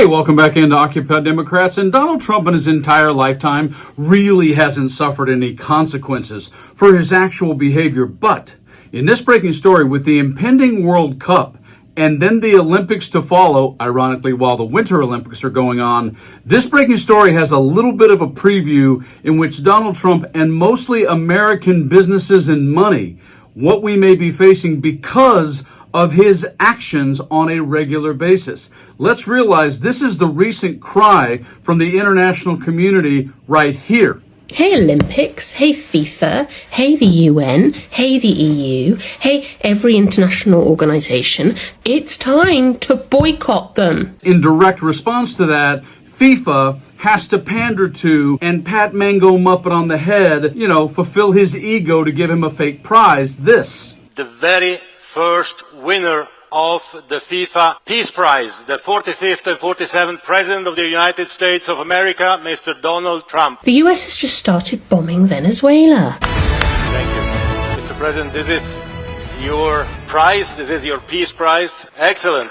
Hey, welcome back into Occupy Democrats. And Donald Trump in his entire lifetime really hasn't suffered any consequences for his actual behavior. But in this breaking story, with the impending World Cup and then the Olympics to follow, ironically, while the Winter Olympics are going on, this breaking story has a little bit of a preview in which Donald Trump and mostly American businesses and money, what we may be facing because of his actions on a regular basis. Let's realize this is the recent cry from the international community right here. Hey Olympics, hey FIFA, hey the UN, hey the EU, hey every international organization. It's time to boycott them. In direct response to that, FIFA has to pander to and pat Mango Muppet on the head, fulfill his ego to give him a fake prize. This. The very first winner of the FIFA Peace Prize, the 45th and 47th President of the United States of America, Mr. Donald Trump. The US has just started bombing Venezuela. Thank you. Mr. President, this is your prize, this is your Peace Prize. Excellent.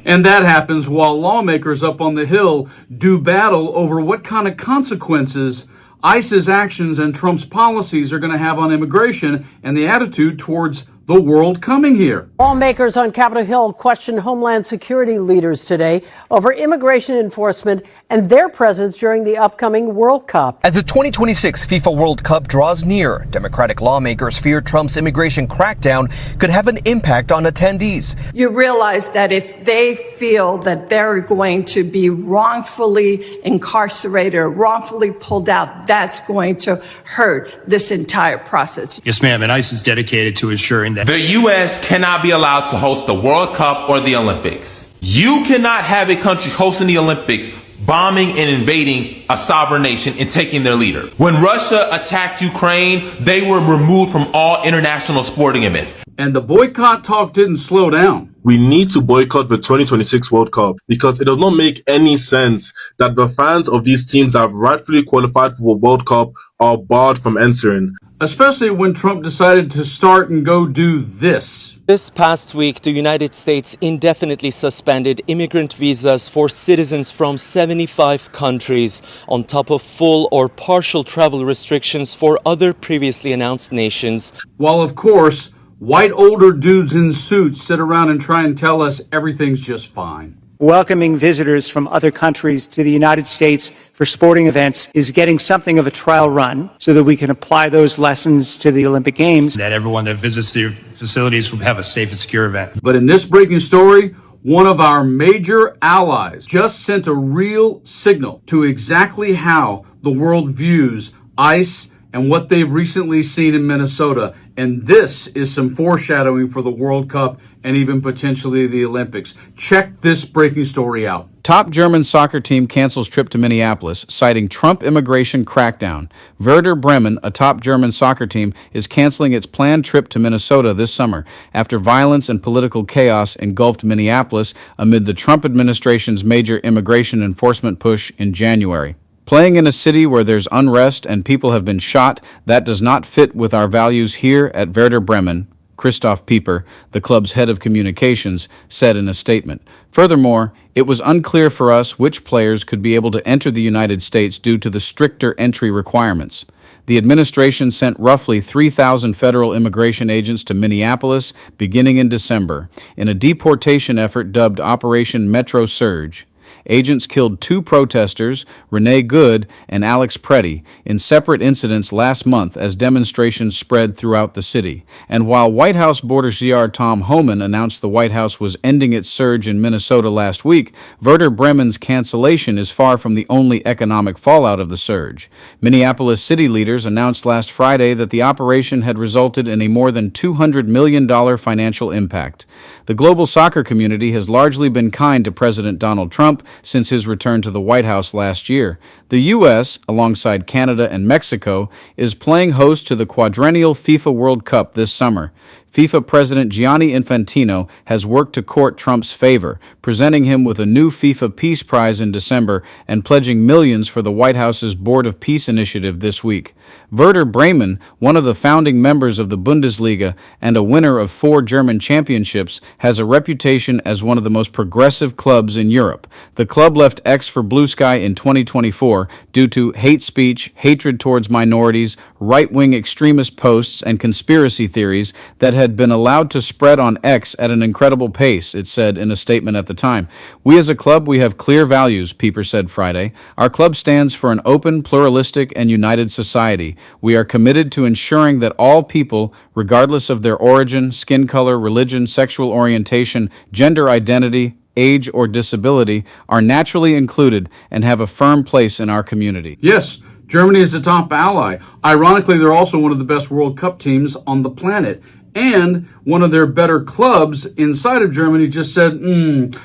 And that happens while lawmakers up on the Hill do battle over what kind of consequences ICE's actions and Trump's policies are going to have on immigration and the attitude towards the world coming here. Lawmakers on Capitol Hill questioned Homeland Security leaders today over immigration enforcement and their presence during the upcoming World Cup. As the 2026 FIFA World Cup draws near, Democratic lawmakers fear Trump's immigration crackdown could have an impact on attendees. You realize that if they feel that they're going to be wrongfully incarcerated or wrongfully pulled out, that's going to hurt this entire process. Yes, ma'am, and ICE is dedicated to ensuring that the U.S. cannot be allowed to host the World Cup or the Olympics. You cannot have a country hosting the Olympics bombing and invading a sovereign nation and taking their leader. When Russia attacked Ukraine, they were removed from all international sporting events. And the boycott talk didn't slow down. We need to boycott the 2026 World Cup because it does not make any sense that the fans of these teams that have rightfully qualified for the World Cup are barred from entering. Especially when Trump decided to start and go do this. This past week, the United States indefinitely suspended immigrant visas for citizens from 75 countries, on top of full or partial travel restrictions for other previously announced nations. While, of course, white older dudes in suits sit around and try and tell us everything's just fine. Welcoming visitors from other countries to the United States for sporting events is getting something of a trial run so that we can apply those lessons to the Olympic Games. that everyone that visits the facilities will have a safe and secure event. But in this breaking story, one of our major allies just sent a real signal to exactly how the world views ICE and what they've recently seen in Minnesota. And this is some foreshadowing for the World Cup and even potentially the Olympics. Check this breaking story out. Top German soccer team cancels trip to Minneapolis, citing Trump immigration crackdown. Werder Bremen, a top German soccer team, is canceling its planned trip to Minnesota this summer after violence and political chaos engulfed Minneapolis amid the Trump administration's major immigration enforcement push in January. Playing in a city where there's unrest and people have been shot, that does not fit with our values here at Werder Bremen, Christoph Pieper, the club's head of communications, said in a statement. Furthermore, it was unclear for us which players could be able to enter the United States due to the stricter entry requirements. The administration sent roughly 3,000 federal immigration agents to Minneapolis beginning in December, in a deportation effort dubbed Operation Metro Surge. Agents killed 2 protesters, Renee Good and Alex Preddy, in separate incidents last month as demonstrations spread throughout the city. And while White House border CR Tom Homan announced the White House was ending its surge in Minnesota last week, Werder Bremen's cancellation is far from the only economic fallout of the surge. Minneapolis city leaders announced last Friday that the operation had resulted in a more than $200 million financial impact. The global soccer community has largely been kind to President Donald Trump since his return to the White House last year. The U.S., alongside Canada and Mexico, is playing host to the quadrennial FIFA World Cup this summer. FIFA President Gianni Infantino has worked to court Trump's favor, presenting him with a new FIFA Peace Prize in December and pledging millions for the White House's Board of Peace initiative this week. Werder Bremen, one of the founding members of the Bundesliga and a winner of 4 German championships, has a reputation as one of the most progressive clubs in Europe. The club left X for Blue Sky in 2024 due to hate speech, hatred towards minorities, right-wing extremist posts, and conspiracy theories that had been allowed to spread on X at an incredible pace, it said in a statement at the time. "We as a club, we have clear values," Pieper said Friday. "Our club stands for an open, pluralistic, and united society. We are committed to ensuring that all people, regardless of their origin, skin color, religion, sexual orientation, gender identity, age, or disability, are naturally included and have a firm place in our community." Yes, Germany is a top ally. Ironically, they're also one of the best World Cup teams on the planet. And one of their better clubs inside of Germany just said,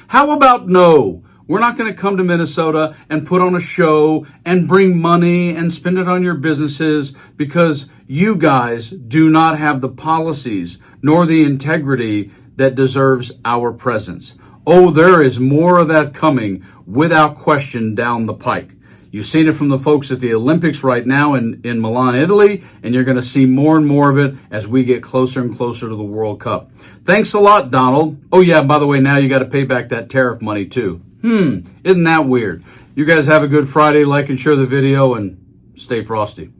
how about no? We're not going to come to Minnesota and put on a show and bring money and spend it on your businesses because you guys do not have the policies nor the integrity that deserves our presence. Oh, there is more of that coming without question down the pike. You've seen it from the folks at the Olympics right now in Milan, Italy, and you're going to see more and more of it as we get closer and closer to the World Cup. Thanks a lot, Donald. Oh, yeah, by the way, now you got to pay back that tariff money, too. Isn't that weird? You guys have a good Friday. Like and share the video, and stay frosty.